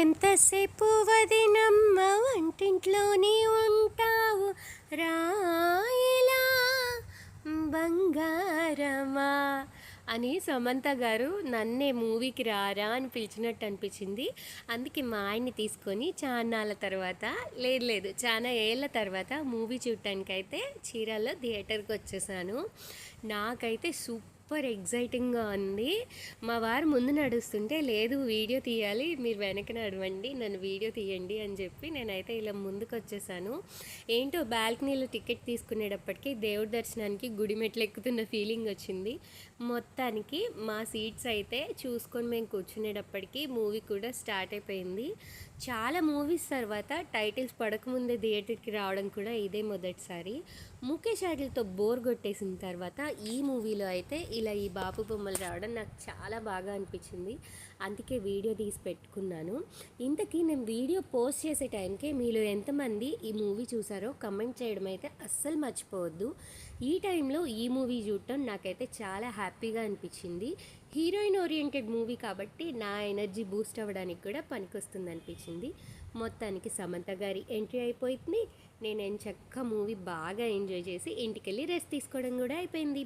ఎంతసేపు వదినమ్మ వంటింట్లోనే ఉంటావు రాయిలా బంగారమా అని సమంత గారు నన్నే మూవీకి రారా అని పిలిచినట్టు అనిపించింది. అందుకే మా ఆయన్ని తీసుకొని చాన్నాళ్ళ తర్వాత లేదు చాలా ఏళ్ళ తర్వాత మూవీ చూడటానికైతే చీరాల్లో థియేటర్కి వచ్చేసాను. నాకైతే సూపర్ ఎగ్జైటింగ్గా ఉంది. మా వారు ముందు నడుస్తుంటే లేదు వీడియో తీయాలి, మీరు వెనక నడవండి, నన్ను వీడియో తీయండి అని చెప్పి నేనైతే ఇలా ముందుకు వచ్చేసాను. ఏంటో బాల్కనీలో టికెట్ తీసుకునేటప్పటికి దేవుడి దర్శనానికి గుడి మెట్లు ఎక్కుతున్న ఫీలింగ్ వచ్చింది. మొత్తానికి మా సీట్స్ అయితే చూసుకొని మేము కూర్చునేటప్పటికి మూవీ కూడా స్టార్ట్ అయిపోయింది. చాలా మూవీస్ తర్వాత టైటిల్స్ పడకముందే థియేటర్కి రావడం కూడా ఇదే మొదటిసారి. ముఖేష్ ఆటలతో బోర్ కొట్టేసిన తర్వాత ఈ మూవీలో అయితే ఇలా ఈ బాపు బొమ్మలు రావడం నాకు చాలా బాగా అనిపించింది. అందుకే వీడియో తీసి పెట్టుకున్నాను. ఇంతకీ నేను వీడియో పోస్ట్ చేసే టైంకే మీలో ఎంతమంది ఈ మూవీ చూసారో కమెంట్ చేయడం అయితే అస్సలు మర్చిపోవద్దు. ఈ టైంలో ఈ మూవీ చూడటం నాకైతే చాలా హ్యాపీగా అనిపించింది. హీరోయిన్ ఓరియంటెడ్ మూవీ కాబట్టి నా ఎనర్జీ బూస్ట్ అవ్వడానికి కూడా పనికొస్తుంది అనిపించింది. మొత్తానికి సమంత గారి ఎంట్రీ అయిపోయింది. నేను చక్కగా మూవీ బాగా ఎంజాయ్ చేసి ఇంటికి వెళ్ళి రెస్ట్ తీసుకోవడం కూడా అయిపోయింది.